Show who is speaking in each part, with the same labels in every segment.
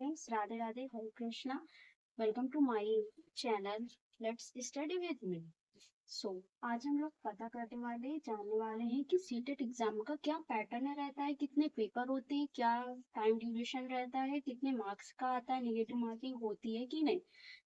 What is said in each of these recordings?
Speaker 1: Friends, Radhe Radhe, Hare Krishna. Welcome to my channel. Let's study with me. आज हम लोग पता करने वाले जानने वाले हैं कि सीटेट एग्जाम का क्या पैटर्न रहता है, कितने पेपर होते हैं, क्या टाइम ड्यूरेशन रहता है, कितने मार्क्स का आता है, नेगेटिव मार्किंग होती है कि नहीं।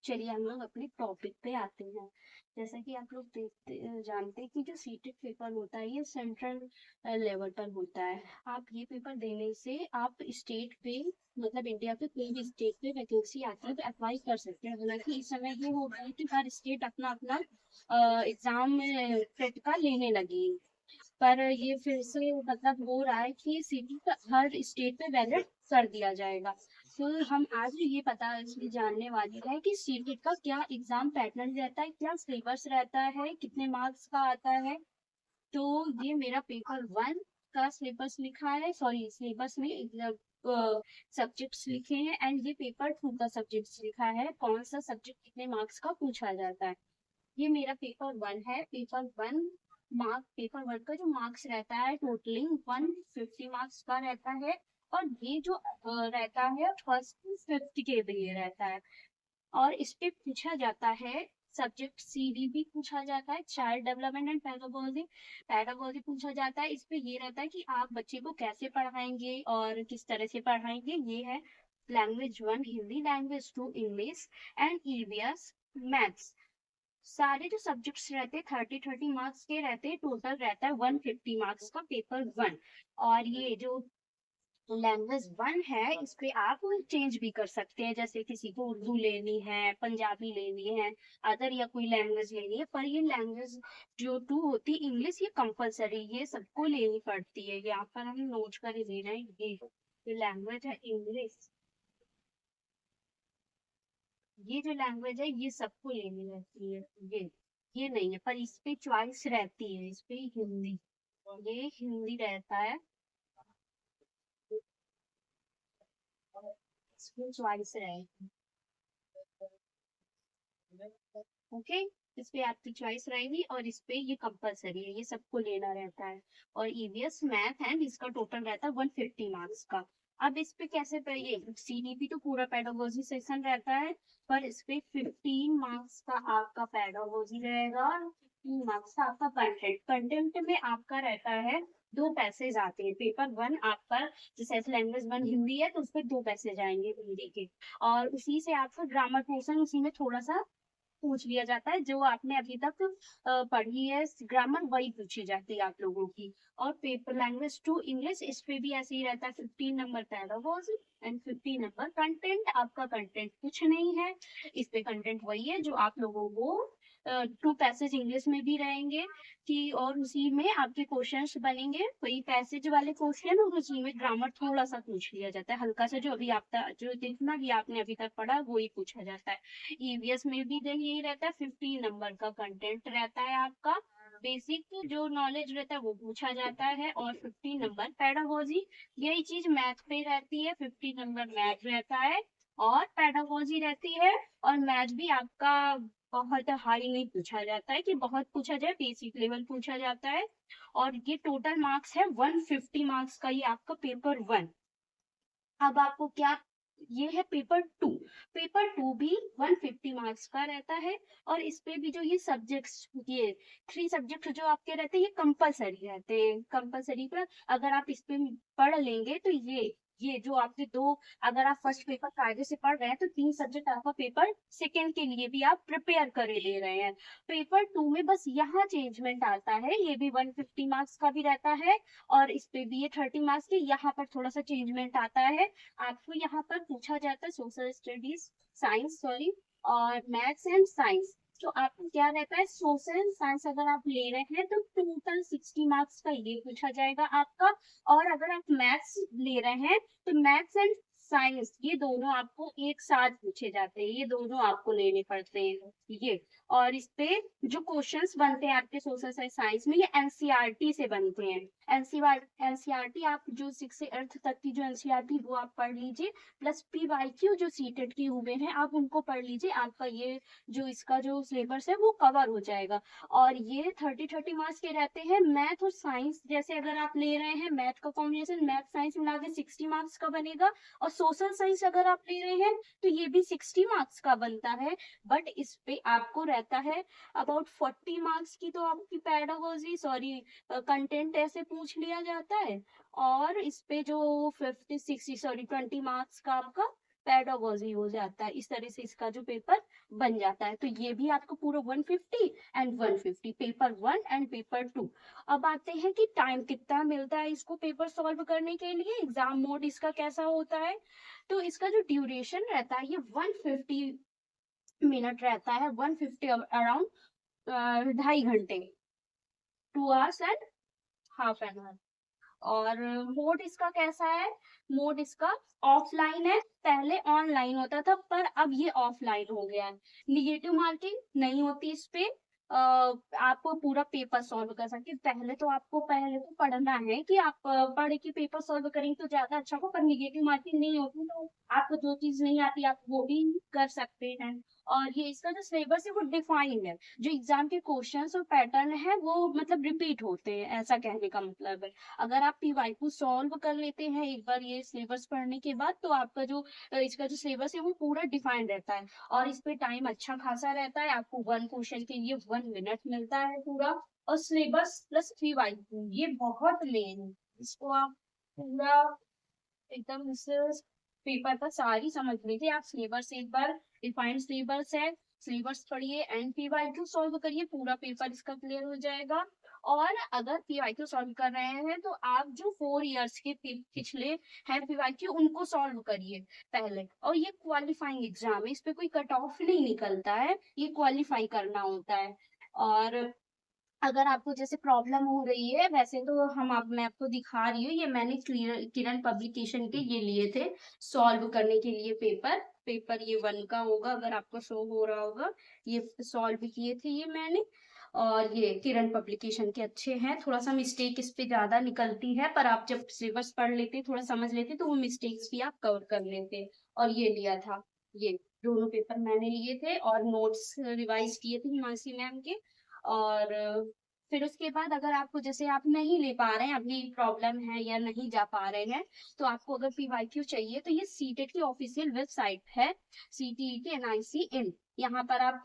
Speaker 1: चलिए हम लोग अपने टॉपिक पे आते हैं। जैसा कि आप लोग जानते हैं कि जो सीटेट पेपर होता है ये सेंट्रल लेवल पर होता है। आप ये पेपर देने से आप स्टेट पे मतलब इंडिया के कोई भी स्टेट पे वैकेंसी आती है तो अप्लाई कर सकते हैं। हालांकि इस समय ये हो रहा है कि हर स्टेट अपना अपना एग्जाम सेट का लेने लगी, पर ये फिर से मतलब हो रहा है कि सीटी का हर स्टेट पे वैलिड कर दिया जाएगा। तो हम आज ये पता इसलिए जानने वाले हैं कि सीटी का क्या एग्जाम पैटर्न रहता है, क्या सिलेबस रहता है, कितने मार्क्स का आता है। तो ये मेरा पेपर 1 का सिलेबस लिखा है, सॉरी सिलेबस में सब्जेक्ट्स लिखे हैं, एंड ये पेपर 2 का सब्जेक्ट्स लिखा है, कौन सा सब्जेक्ट कितने मार्क्स का पूछा जाता है। ये मेरा पेपर 1 है। पेपर वन का जो मार्क्स रहता है टोटलिंग 150 मार्क्स का रहता है। और ये जो रहता है फर्स्ट फिफ्थ के लिए रहता है। और इस पे पूछा जाता है सब्जेक्ट सीडीपी पूछा जाता है, child development and pedagogy. Pedagogy पूछा जाता है। इस पे ये रहता है कि आप बच्चे को कैसे पढ़ाएंगे और किस तरह से पढ़ाएंगे। ये है language 1 Hindi, language 2 English and EVS maths. सारे जो सब्जेक्ट्स रहते हैं 30 मार्क्स के रहते हैं, टोटल रहता है 150 मार्क्स का पेपर 1। और ये जो लैंग्वेज 1 है इस पे आप चेंज भी कर सकते हैं, जैसे किसी को उर्दू लेनी है, पंजाबी लेनी है, अदर या कोई लैंग्वेज लेनी है। पर ये लैंग्वेज जो 2 होती है इंग्लिश, ये कंपलसरी, ये सबको लेनी पड़ती है। यहाँ पर हम नोट कर ले रहे हैं। ये लैंग्वेज है इंग्लिश, ये जो लैंग्वेज है ये सबको लेनी रहती है। ये नहीं है, पर इस पे चॉइस रहती है। इस पे हिंदी, ये हिंदी रहता है, इस पे चॉइस रहेगी। ओके, इस पे आपकी चॉइस रहेगी और इस पे ये कंपलसरी है, ये सबको लेना रहता है। और ईवीएस मैथ एंड इसका टोटल रहता है 150 मार्क्स का। अब इस पे कैसे पे ये सीडीपी तो पूरा पेडागोजी सेक्शन रहता है, पर इस पे 15 मार्क्स का आपका पेडागोजी रहेगा, 15 मार्क्स का आपका कंटेंट। कंटेंट में आपका रहता है 2 पैसेज आते हैं। पेपर 1 आपका जैसे लैंग्वेज 1 हिंदी है तो उस पर 2 पैसेज आएंगे हिंदी के। और उसी से आपका ग्रामर पोर्शन उसी में थोड़ा सा पूछ लिया जाता है, जो आपने अभी तक पढ़ी है ग्रामर वही पूछी जाती है आप लोगों की। और पेपर लैंग्वेज 2 इंग्लिश, इस पे भी ऐसे ही रहता है, 15 number paragraph and 15 number content. आपका कंटेंट कुछ नहीं है, इस पे कंटेंट वही है जो आप लोगों को 2 पैसेज इंग्लिश में भी रहेंगे कि, और उसी में आपके क्वेश्चंस बनेंगे वही पैसेज वाले क्वेश्चन, और उसी में ग्रामर थोड़ा सा पूछ लिया जाता है हल्का सा, जो अभी आपका जो जितना भी आपने अभी तक पढ़ा वही पूछा जाता है। ईवीएस में भी देन यही रहता है, 15 नंबर का कंटेंट रहता है आपका। बेसिक जो नॉलेज रहता है वो पूछा जाता है, और 15 नंबर पेडागोजी। यही चीज मैथ पे रहती है, 15 नंबर मैथ रहता है और पेडागोजी रहती है। और मैथ भी आपका बहुत हाई नहीं पूछा जाता है कि बहुत पूछा जाए, बेसिक लेवल पूछा जाता है। और ये टोटल मार्क्स है 150 मार्क्स का, ये आपका पेपर 1। अब आपको क्या, ये है पेपर 2। पेपर 2 भी 150 मार्क्स का रहता है। और इस पे भी जो ये सब्जेक्ट्स, ये 3 सब्जेक्ट जो आपके रहते हैं ये कंपलसरी रहते हैं। कंपलसरी पर अगर आप इस पे पढ़ लेंगे तो ये जो आपके दो, अगर आप फर्स्ट पेपर कायदे से पढ़ रहे हैं तो 3 सब्जेक्ट आपका पेपर सेकेंड के लिए भी आप प्रिपेयर कर ले रहे हैं। पेपर 2 में बस यहाँ चेंजमेंट आता है, ये भी 150 मार्क्स का भी रहता है और इस पे भी ये 30 मार्क्स के, यहाँ पर थोड़ा सा चेंजमेंट आता है। आपको यहाँ पर पूछा जाता है सोशल स्टडीज, साइंस सॉरी, और मैथ्स एंड साइंस। तो आपको क्या रहता है, सोशल साइंस अगर आप ले रहे हैं तो टोटल 60 मार्क्स का ये पूछा जाएगा आपका। और अगर आप मैथ्स ले रहे हैं तो मैथ्स एंड साइंस ये दोनों आपको एक साथ पूछे जाते हैं, ये दोनों आपको लेने पड़ते हैं ये। और इस पे जो क्वेश्चंस बनते हैं आपके सोशल साइंस में, ये एनसीईआरटी से बनते हैं। एनसीईआरटी आप जो 6 से 8 तक की जो एनसीईआरटी वो आप पढ़ लीजिए, प्लस पीवाईक्यू जो सीटेट के हुए हैं आप उनको पढ़ लीजिए। आपका ये जो इसका जो सिलेबस है वो कवर हो जाएगा। और ये 30 मार्क्स के रहते हैं। मैथ और साइंस जैसे अगर आप ले रहे हैं, मैथ का कॉम्बिनेशन मैथ साइंस मिला के 60 मार्क्स का बनेगा, और सोशल साइंस अगर आप ले रहे हैं तो ये भी 60 मार्क्स का बनता है, बट इस पे आपको रहता है अबाउट 40 मार्क्स की तो आपकी पेडागोजी सॉरी कंटेंट ऐसे पूछ लिया जाता है, और इस पे जो 50 60 सॉरी 20 मार्क्स का आपका पेडागोजी हो जाता है। इस तरह से इसका जो पेपर बन जाता है। तो ये भी आपको पूरा 150 एंड 150 पेपर 1 एंड पेपर 2। अब आते हैं कि टाइम कितना मिलता है इसको पेपर सॉल्व करने के लिए, एग्जाम मोड इसका कैसा होता है। तो इसका जो ड्यूरेशन रहता है ये 150 मिनट रहता है, 150 अराउंड 2.5 घंटे, 2 hours and half an hour. और मोड इसका कैसा है, मोड इसका ऑफलाइन है, पहले ऑनलाइन होता था पर अब ये ऑफलाइन हो गया है। निगेटिव मार्किंग नहीं होती इस पे, आप पूरा पेपर सॉल्व कर सकते हैं। पहले तो आपको पहले तो पढ़ना है कि आप पढ़ के पेपर सॉल्व करेंगे तो ज्यादा अच्छा होगा, पर निगेटिव मार्किंग नहीं होती तो आपको जो चीज नहीं आती आप वो भी कर सकते हैं। और ये इसका जो सिलेबस है वो डिफाइंड है, जो एग्जाम के क्वेश्चंस और पैटर्न है वो मतलब रिपीट होते हैं, ऐसा कहने का मतलब है। अगर आप पीवाईक्यू सॉल्व कर लेते हैं एक बार ये सिलेबस पढ़ने के बाद तो आपका जो इसका जो सिलेबस है वो पूरा डिफाइंड रहता है, और इस पे टाइम अच्छा खासा रहता है। आपको 1 क्वेश्चन के लिए 1 मिनट मिलता है पूरा, और सिलेबस प्लस पीवाईक्यू ये बहुत मेन है। इसको आप पूरा एकदम इस पेपर का सारी समझ लीजिए। आप सिलेबस एक बार, डिफाइंड सिलेबस है, सिलेबस पढ़िए एंड पीवाईक्यू सॉल्व करिए, पूरा पेपर इसका क्लियर हो जाएगा। और अगर पीवाईक्यू सॉल्व कर रहे हैं तो आप जो 4 इयर्स के पिछले हैं पीवाईक्यू उनको सॉल्व करिए पहले। और ये क्वालिफाइंग एग्जाम है, इस पे कोई कट ऑफ नहीं निकलता है, ये क्वालिफाई करना होता है। और अगर आपको जैसे प्रॉब्लम हो रही है, वैसे तो मैं आपको दिखा रही हूँ, ये मैंने किरण पब्लिकेशन के ये लिए थे सॉल्व करने के लिए पेपर। पेपर ये 1 का होगा, अगर आपको शो हो रहा होगा, ये सॉल्व किए थे ये मैंने। और ये किरण पब्लिकेशन के अच्छे हैं, थोड़ा सा मिस्टेक इस पे ज्यादा निकलती है, पर आप जब सिलेबस पढ़ लेते थोड़ा समझ लेते तो वो मिस्टेक्स भी आप कवर कर लेते। और ये लिया था, ये दोनों पेपर मैंने लिए थे और नोट्स रिवाइज किए थे हिमांशी मैम के। और फिर उसके बाद अगर आपको जैसे आप नहीं ले पा रहे हैं, अभी प्रॉब्लम है या नहीं जा पा रहे हैं, तो आपको अगर पीवाईक्यू चाहिए तो ये सीटेट की ऑफिशियल वेबसाइट है, CTET NIC इन। यहाँ पर आप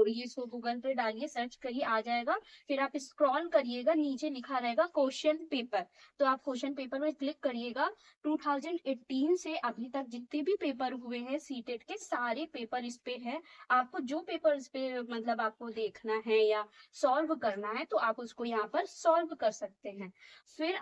Speaker 1: ये सो गूगल पे डालिए, सर्च करिए, आ जाएगा। फिर आप स्क्रॉल करिएगा, नीचे लिखा रहेगा क्वेश्चन पेपर, तो आप क्वेश्चन पेपर में क्लिक करिएगा। 2018 से अभी तक जितने भी पेपर हुए हैं सीटेट के सारे पेपर इस पे है। आपको जो पेपर इस पे मतलब आपको देखना है या सॉल्व करना है तो आप उसको यहाँ पर सॉल्व कर सकते हैं। फिर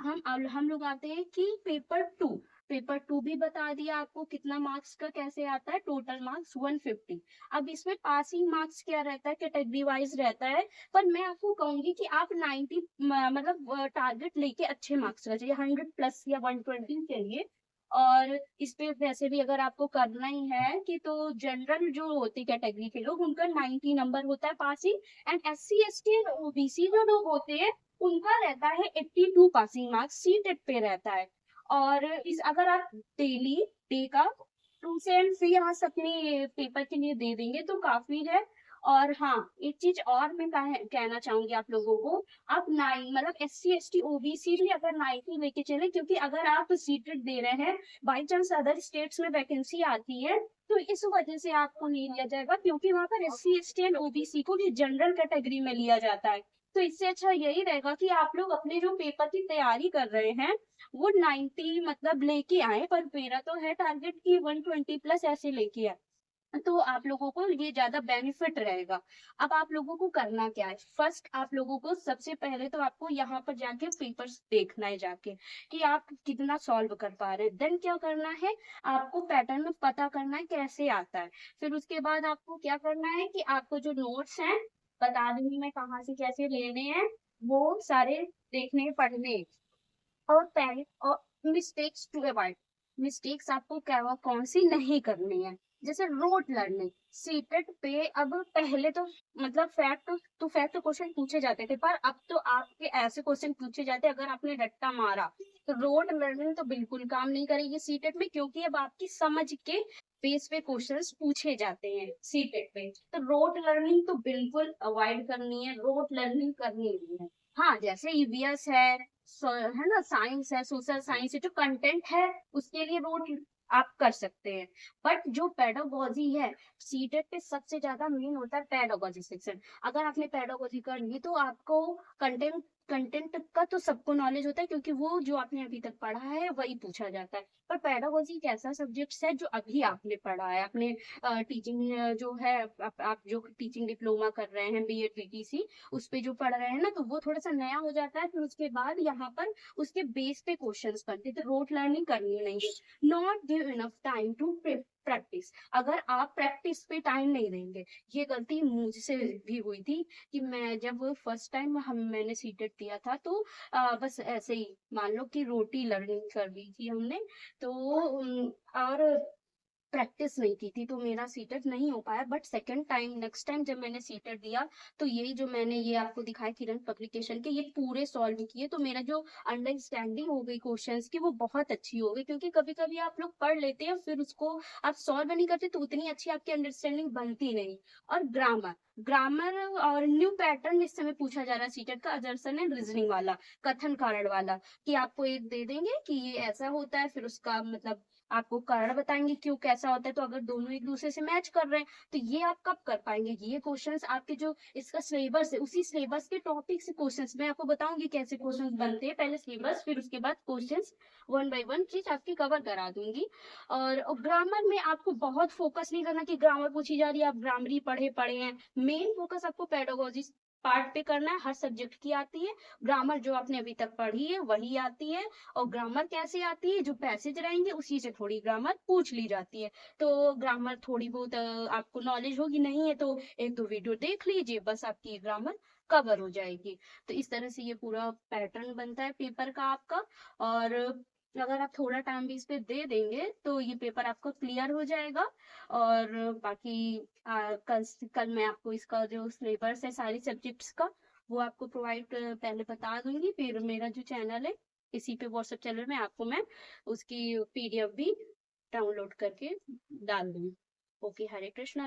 Speaker 1: हम लोग आते हैं कि पेपर टू भी बता दिया आपको कितना मार्क्स का कैसे आता है, टोटल मार्क्स 150। अब इसमें पासिंग मार्क्स क्या रहता है, कैटेगरी वाइज रहता है, पर मैं आपको कहूंगी कि आप 90 मतलब टारगेट लेके अच्छे मार्क्स रखिए, 100+ या 120 के लिए। और इस पे वैसे भी अगर आपको करना ही है कि तो जनरल जो होती कैटेगरी के लोग उनका 90 नंबर होता है पासिंग, एंड SC ST और OBC जो लोग होते हैं उनका रहता है 82 पासिंग मार्क्स सीटेट पे रहता है। और इस अगर आप डेली डे का 2 से 3 आवर्स अपने पेपर के लिए दे देंगे तो काफी है। और हाँ, एक चीज और मैं कहना चाहूंगी आप लोगों को, आप 9 मतलब SC ST OBC भी अगर 90 लेके चले, क्योंकि अगर आप सीटेट दे रहे हैं बाई चांस अदर स्टेट्स में वैकेंसी आती है तो इस वजह से आपको नहीं लिया जाएगा, क्योंकि वहां पर SC ST एंड OBC को भी जनरल कैटेगरी में लिया जाता है। तो इससे अच्छा यही रहेगा कि आप लोग अपने जो पेपर की तैयारी कर रहे हैं वो 90 मतलब लेके आए, पर मेरा तो है टारगेट की 120+ ऐसे लेके आए, तो आप लोगों को ये ज्यादा बेनिफिट रहेगा। अब आप लोगों को करना क्या है, फर्स्ट आप लोगों को सबसे पहले तो आपको यहाँ पर जाके पेपर्स देखना है जाके कि आप कितना सॉल्व कर पा रहे हैं। देन क्या करना है, आपको पैटर्न में पता करना है कैसे आता है। फिर उसके बाद आपको क्या करना है कि आपको जो नोट्स हैं बता दूंगी मैं कहाँ से कैसे लेने हैं, वो सारे देखने पढ़ने। और पहले और मिस्टेक्स टू अवॉइड, मिस्टेक्स आपको क्या कौन सी नहीं करनी है, जैसे रोट लर्निंग सीटेट पे। अब पहले तो मतलब फैक्ट क्वेश्चन पूछे जाते थे, पर अब तो आपके ऐसे क्वेश्चन पूछे जाते हैं अगर आपने रट्टा मारा तो रोट लर्निंग तो बिल्कुल काम नहीं करेगी सीटेट में, क्योंकि अब आपकी समझ के बेस पे क्वेश्चंस पूछे जाते हैं सीटेट पे। तो रोट लर्निंग तो बिल्कुल अवॉइड करनी है, रोट लर्निंग करनी नहीं है। हाँ, जैसे EVS है ना, साइंस है, सोशल साइंस है, जो कंटेंट है उसके लिए रोट आप कर सकते हैं। बट जो पेडागोजी है, सीटेट पे सबसे ज्यादा मेन होता है पेडागोजी सेक्शन। अगर आपने पेडागोजी कर ली तो आपको कंटेंट कंटेंट का तो सबको नॉलेज होता है, क्योंकि वो जो आपने अभी तक पढ़ा है वही पूछा जाता है। पर पेडागोजी एक ऐसा सब्जेक्ट है जो अभी आपने पढ़ा है, आपने टीचिंग जो है, आप जो टीचिंग डिप्लोमा कर रहे हैं, बीएड बीटीसी, उस पे जो पढ़ रहे हैं ना, तो वो थोड़ा सा नया हो जाता है। फिर उसके बाद यहाँ पर उसके बेस पे क्वेश्चंस बनते हैं, तो रोट लर्निंग करनी नहीं है। Not give enough time to practice. अगर आप प्रैक्टिस पे टाइम नहीं देंगे, ये गलती मुझसे भी हुई थी कि मैं जब फर्स्ट टाइम मैंने सीटेट दिया था, तो बस ऐसे ही मान लो कि रोटी लर्निंग कर ली थी हमने, तो और प्रैक्टिस नहीं की थी, तो मेरा सीटेट नहीं हो पाया। But second time, next time जब मैंने सीटेट दिया, तो यही जो मैंने ये आपको दिखाई किरण पब्लिकेशन के, ये पूरे सॉल्व किए, तो मेरा जो अंडरस्टैंडिंग हो गई क्वेश्चंस की वो बहुत अच्छी हो गई। क्योंकि कभी कभी आप लोग पढ़ लेते हैं, फिर उसको आप सॉल्व नहीं करते, तो उतनी अच्छी आपकी अंडरस्टैंडिंग बनती नहीं। और ग्रामर, ग्रामर और न्यू पैटर्न इस समय पूछा जा रहा है सीटेट का, अजर्सन एंड रीजनिंग वाला, कथन कारण वाला, कि आपको एक दे देंगे कि ये ऐसा होता है, फिर उसका मतलब आपको कारण बताएंगे क्यों कैसा होता है। तो अगर दोनों एक दूसरे से मैच कर रहे हैं, तो ये आप कब कर पाएंगे? ये क्वेश्चंस आपके जो इसका सिलेबस है, उसी सिलेबस के टॉपिक से क्वेश्चंस मैं आपको बताऊंगी कैसे क्वेश्चंस बनते हैं। पहले सिलेबस, फिर उसके बाद क्वेश्चंस, वन बाय वन चीज आपकी कवर करा दूंगी। और ग्रामर में आपको बहुत फोकस नहीं करना कि ग्रामर पूछी जा रही है, आप ग्रामर ही पढ़े पढ़े हैं। मेन फोकस आपको पेडागोजी पार्ट पे करना है। हर सब्जेक्ट की आती है ग्रामर, जो आपने अभी तक पढ़ी है वही आती है। और ग्रामर कैसे आती है? जो पैसेज रहेंगे उसी से थोड़ी ग्रामर पूछ ली जाती है। तो ग्रामर थोड़ी बहुत आपको नॉलेज होगी, नहीं है तो एक दो वीडियो देख लीजिए, बस आपकी ग्रामर कवर हो जाएगी। तो इस तरह से ये पूरा पैटर्न बनता है पेपर का आपका। और अगर आप थोड़ा टाइम भी इस पे दे देंगे, तो ये पेपर आपका क्लियर हो जाएगा। और बाकी कल मैं आपको इसका जो सिलेबस है सारी सब्जेक्ट्स का, वो आपको प्रोवाइड पहले बता दूंगी। फिर मेरा जो चैनल है, इसी पे व्हाट्सएप चैनल में आपको मैं उसकी पीडीएफ भी डाउनलोड करके डाल दूंगी। ओके, हरे कृष्णा।